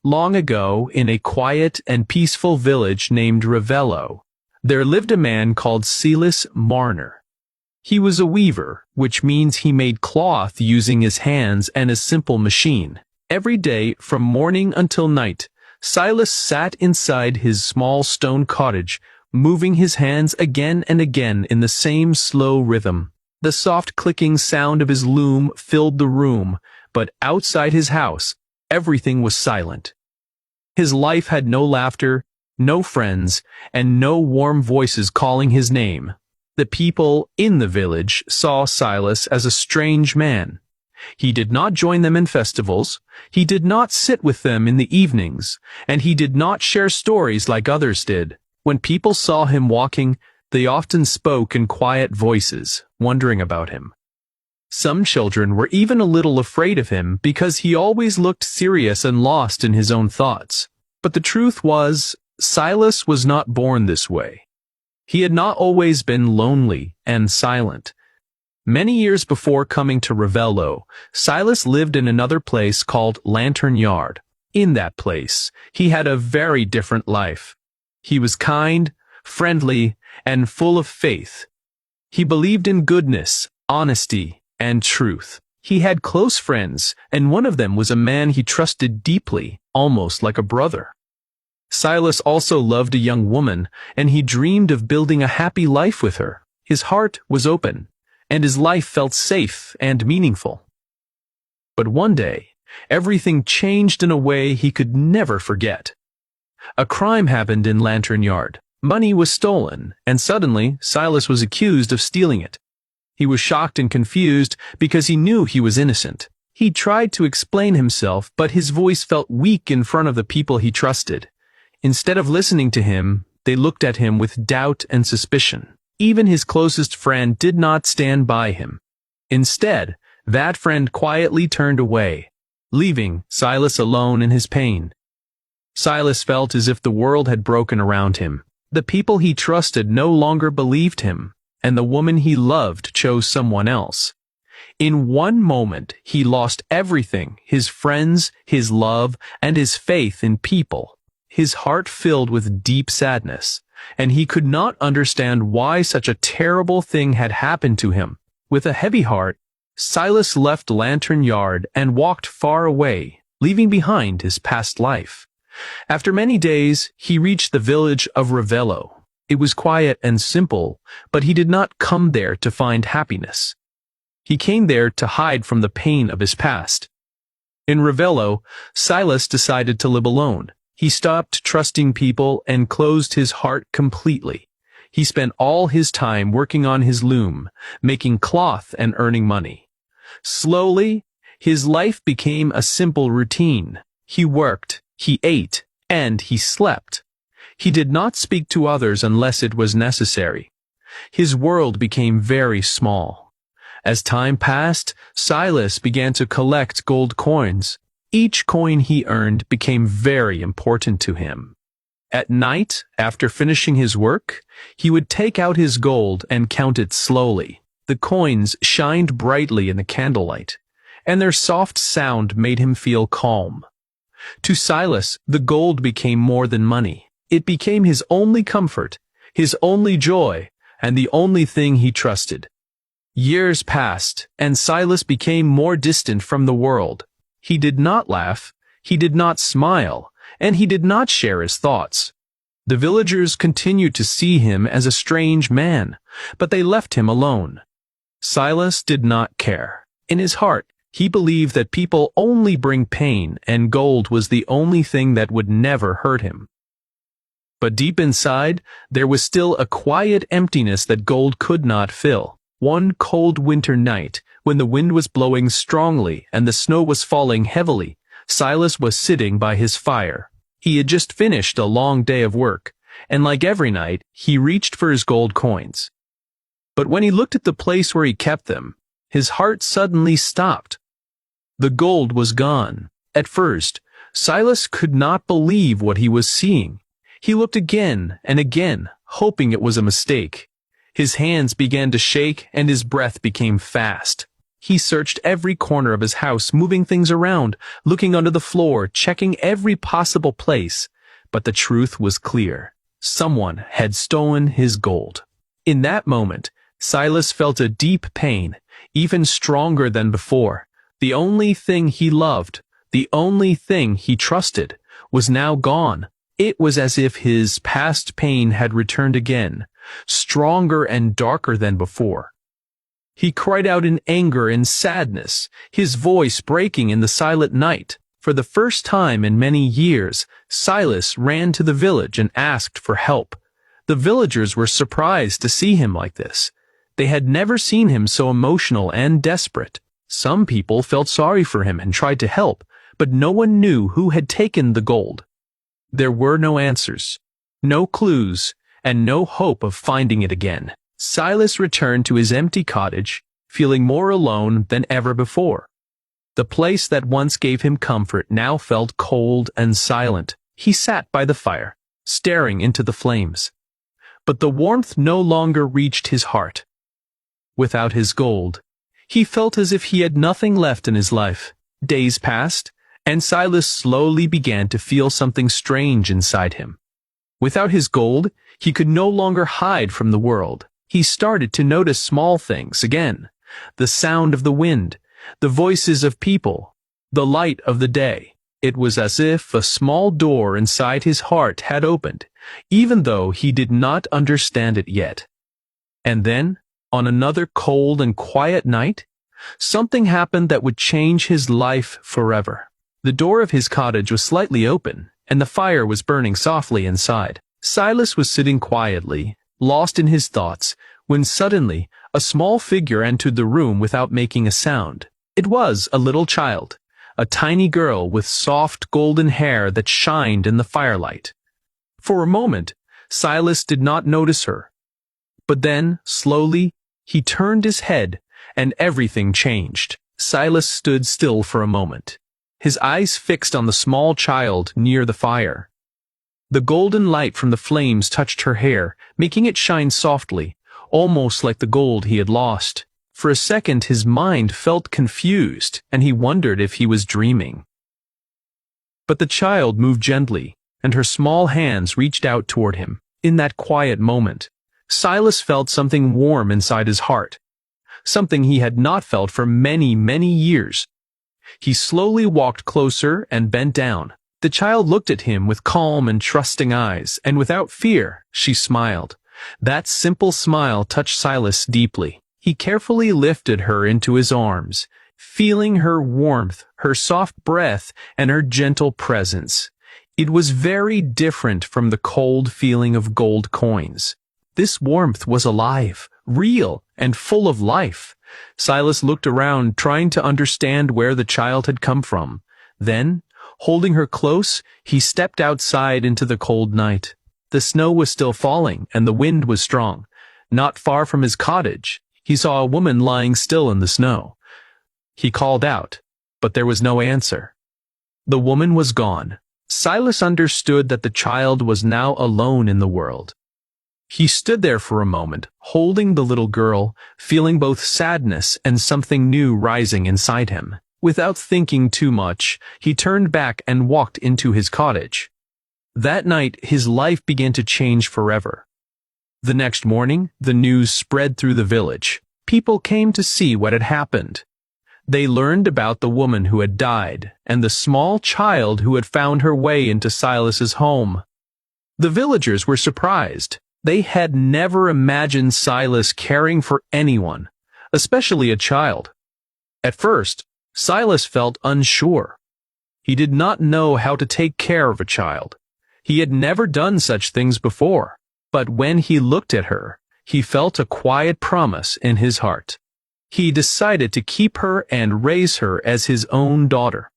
Long ago, in a quiet and peaceful village named Ravello, there lived a man called Silas Marner. He was a weaver, which means he made cloth using his hands and a simple machine. Every day, from morning until night, Silas sat inside his small stone cottage, moving his hands again and again in the same slow rhythm. The soft clicking sound of his loom filled the room, but outside his house, everything was silent. His life had no laughter, no friends, and no warm voices calling his name. The people in the village saw Silas as a strange man. He did not join them in festivals, he did not sit with them in the evenings, and he did not share stories like others did. When people saw him walking, they often spoke in quiet voices, wondering about him. Some children were even a little afraid of him because he always looked serious and lost in his own thoughts. But the truth was, Silas was not born this way. He had not always been lonely and silent. Many years before coming to Ravello, Silas lived in another place called Lantern Yard. In that place, he had a very different life. He was kind, friendly, and full of faith. He believed in goodness, honesty, and truth. He had close friends, and one of them was a man he trusted deeply, almost like a brother. Silas also loved a young woman, and he dreamed of building a happy life with her. His heart was open, and his life felt safe and meaningful. But one day, everything changed in a way he could never forget. A crime happened in Lantern Yard. Money was stolen, and suddenly Silas was accused of stealing it. He was shocked and confused because he knew he was innocent. He tried to explain himself, but his voice felt weak in front of the people he trusted. Instead of listening to him, they looked at him with doubt and suspicion. Even his closest friend did not stand by him. Instead, that friend quietly turned away, leaving Silas alone in his pain. Silas felt as if the world had broken around him. The people he trusted no longer believed him, and the woman he loved chose someone else. In one moment, he lost everything: his friends, his love, and his faith in people. His heart filled with deep sadness, and he could not understand why such a terrible thing had happened to him. With a heavy heart, Silas left Lantern Yard and walked far away, leaving behind his past life. After many days, he reached the village of Ravello. It was quiet and simple, but he did not come there to find happiness. He came there to hide from the pain of his past. In Ravello, Silas decided to live alone. He stopped trusting people and closed his heart completely. He spent all his time working on his loom, making cloth and earning money. Slowly, his life became a simple routine. He worked, he ate, and he slept. He did not speak to others unless it was necessary. His world became very small. As time passed, Silas began to collect gold coins. Each coin he earned became very important to him. At night, after finishing his work, he would take out his gold and count it slowly. The coins shined brightly in the candlelight, and their soft sound made him feel calm. To Silas, the gold became more than money. It became his only comfort, his only joy, and the only thing he trusted. Years passed, and Silas became more distant from the world. He did not laugh, he did not smile, and he did not share his thoughts. The villagers continued to see him as a strange man, but they left him alone. Silas did not care. In his heart, he believed that people only bring pain, and gold was the only thing that would never hurt him. But deep inside, there was still a quiet emptiness that gold could not fill. One cold winter night, when the wind was blowing strongly and the snow was falling heavily, Silas was sitting by his fire. He had just finished a long day of work, and like every night, he reached for his gold coins. But when he looked at the place where he kept them, his heart suddenly stopped. The gold was gone. At first, Silas could not believe what he was seeing. He looked again and again, hoping it was a mistake. His hands began to shake and his breath became fast. He searched every corner of his house, moving things around, looking under the floor, checking every possible place. But the truth was clear. Someone had stolen his gold. In that moment, Silas felt a deep pain, even stronger than before. The only thing he loved, the only thing he trusted, was now gone. It was as if his past pain had returned again, stronger and darker than before. He cried out in anger and sadness, his voice breaking in the silent night. For the first time in many years, Silas ran to the village and asked for help. The villagers were surprised to see him like this. They had never seen him so emotional and desperate. Some people felt sorry for him and tried to help, but no one knew who had taken the gold. There were no answers, no clues, and no hope of finding it again. Silas returned to his empty cottage, feeling more alone than ever before. The place that once gave him comfort now felt cold and silent. He sat by the fire, staring into the flames. But the warmth no longer reached his heart. Without his gold, he felt as if he had nothing left in his life. Days passed, and Silas slowly began to feel something strange inside him. Without his gold, he could no longer hide from the world. He started to notice small things again. The sound of the wind, the voices of people, the light of the day. It was as if a small door inside his heart had opened, even though he did not understand it yet. And then, on another cold and quiet night, something happened that would change his life forever. The door of his cottage was slightly open, and the fire was burning softly inside. Silas was sitting quietly, lost in his thoughts, when suddenly a small figure entered the room without making a sound. It was a little child, a tiny girl with soft golden hair that shined in the firelight. For a moment, Silas did not notice her. But then, slowly, he turned his head, and everything changed. Silas stood still for a moment, his eyes fixed on the small child near the fire. The golden light from the flames touched her hair, making it shine softly, almost like the gold he had lost. For a second his mind felt confused, and he wondered if he was dreaming. But the child moved gently, and her small hands reached out toward him. In that quiet moment, Silas felt something warm inside his heart, something he had not felt for many, many years. He slowly walked closer and bent down. The child looked at him with calm and trusting eyes, and without fear, she smiled. That simple smile touched Silas deeply. He carefully lifted her into his arms, feeling her warmth, her soft breath, and her gentle presence. It was very different from the cold feeling of gold coins. This warmth was alive, real, and full of life. Silas looked around, trying to understand where the child had come from. Then, holding her close, he stepped outside into the cold night. The snow was still falling, and the wind was strong. Not far from his cottage, he saw a woman lying still in the snow. He called out, but there was no answer. The woman was gone. Silas understood that the child was now alone in the world. He stood there for a moment, holding the little girl, feeling both sadness and something new rising inside him. Without thinking too much, he turned back and walked into his cottage. That night, his life began to change forever. The next morning, the news spread through the village. People came to see what had happened. They learned about the woman who had died and the small child who had found her way into Silas's home. The villagers were surprised. They had never imagined Silas caring for anyone, especially a child. At first, Silas felt unsure. He did not know how to take care of a child. He had never done such things before. But when he looked at her, he felt a quiet promise in his heart. He decided to keep her and raise her as his own daughter.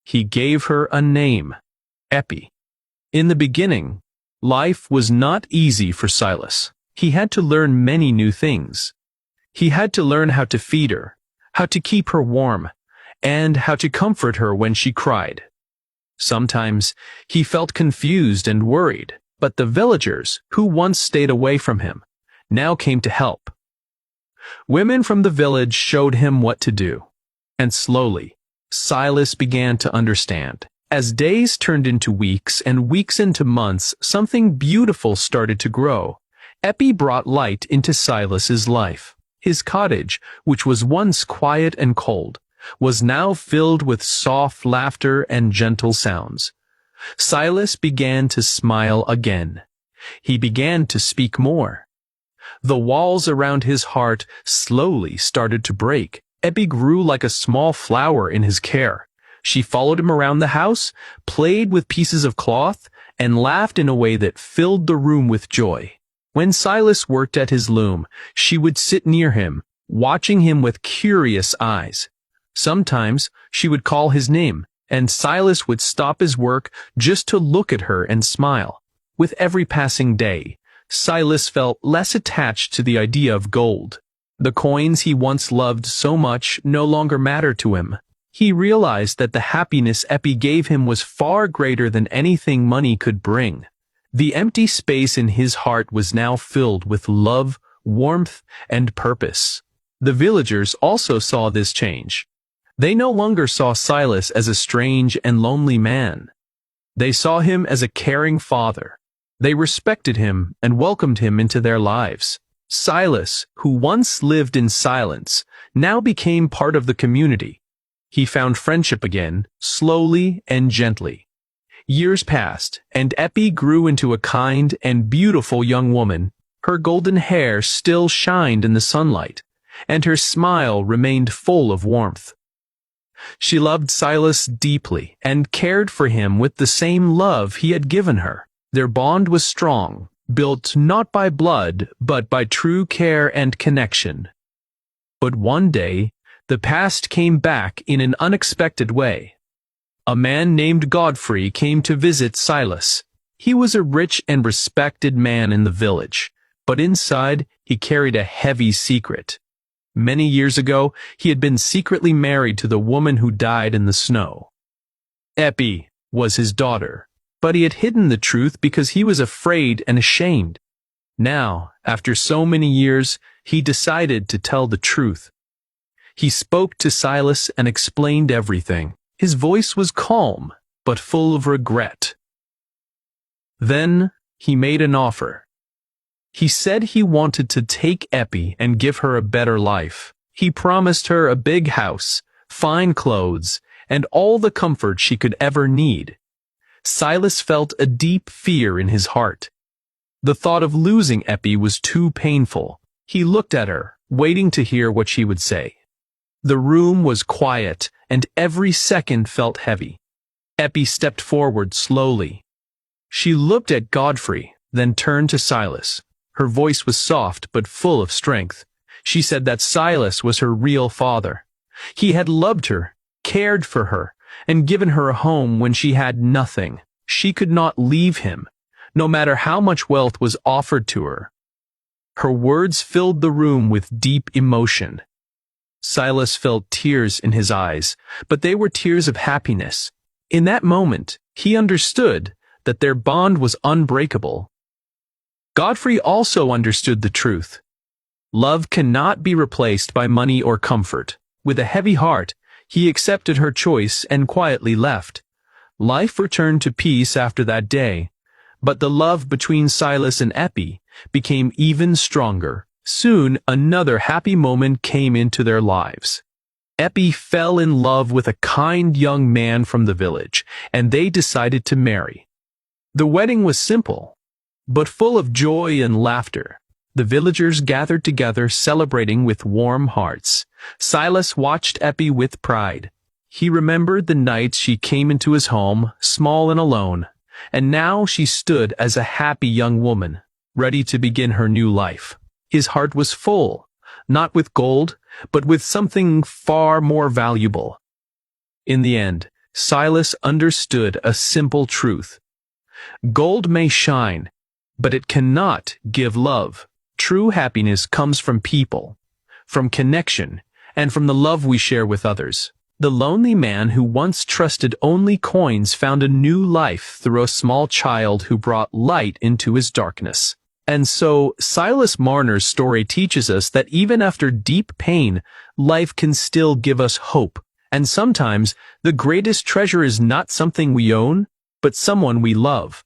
He gave her a name, Epi. In the beginning, life was not easy for Silas. He had to learn many new things. He had to learn how to feed her, how to keep her warm, and how to comfort her when she cried. Sometimes he felt confused and worried, but the villagers, who once stayed away from him, now came to help. Women from the village showed him what to do. And slowly, Silas began to understand. As days turned into weeks and weeks into months, something beautiful started to grow. Epi brought light into Silas's life. His cottage, which was once quiet and cold, was now filled with soft laughter and gentle sounds. Silas began to smile again. He began to speak more. The walls around his heart slowly started to break. Epi grew like a small flower in his care. She followed him around the house, played with pieces of cloth, and laughed in a way that filled the room with joy. When Silas worked at his loom, she would sit near him, watching him with curious eyes. Sometimes she would call his name, and Silas would stop his work just to look at her and smile. With every passing day, Silas felt less attached to the idea of gold. The coins he once loved so much no longer mattered to him. He realized that the happiness Epi gave him was far greater than anything money could bring. The empty space in his heart was now filled with love, warmth, and purpose. The villagers also saw this change. They no longer saw Silas as a strange and lonely man. They saw him as a caring father. They respected him and welcomed him into their lives. Silas, who once lived in silence, now became part of the community. He found friendship again, slowly and gently. Years passed, and Epi grew into a kind and beautiful young woman. Her golden hair still shined in the sunlight, and her smile remained full of warmth. She loved Silas deeply and cared for him with the same love he had given her. Their bond was strong, built not by blood, but by true care and connection. But one day, the past came back in an unexpected way. A man named Godfrey came to visit Silas. He was a rich and respected man in the village, but inside he carried a heavy secret. Many years ago, he had been secretly married to the woman who died in the snow. Epi was his daughter, but he had hidden the truth because he was afraid and ashamed. Now, after so many years, he decided to tell the truth. He spoke to Silas and explained everything. His voice was calm, but full of regret. Then he made an offer. He said he wanted to take Epi and give her a better life. He promised her a big house, fine clothes, and all the comfort she could ever need. Silas felt a deep fear in his heart. The thought of losing Epi was too painful. He looked at her, waiting to hear what she would say. The room was quiet, and every second felt heavy. Epi stepped forward slowly. She looked at Godfrey, then turned to Silas. Her voice was soft but full of strength. She said that Silas was her real father. He had loved her, cared for her, and given her a home when she had nothing. She could not leave him, no matter how much wealth was offered to her. Her words filled the room with deep emotion. Silas felt tears in his eyes, but they were tears of happiness. In that moment, he understood that their bond was unbreakable. Godfrey also understood the truth. Love cannot be replaced by money or comfort. With a heavy heart, he accepted her choice and quietly left. Life returned to peace after that day, but the love between Silas and Epi became even stronger. Soon, another happy moment came into their lives. Epi fell in love with a kind young man from the village, and they decided to marry. The wedding was simple, but full of joy and laughter. The villagers gathered together, celebrating with warm hearts. Silas watched Epi with pride. He remembered the nights she came into his home, small and alone, and now she stood as a happy young woman, ready to begin her new life. His heart was full, not with gold, but with something far more valuable. In the end, Silas understood a simple truth. Gold may shine, but it cannot give love. True happiness comes from people, from connection, and from the love we share with others. The lonely man who once trusted only coins found a new life through a small child who brought light into his darkness. And so, Silas Marner's story teaches us that even after deep pain, life can still give us hope. And sometimes, the greatest treasure is not something we own, but someone we love.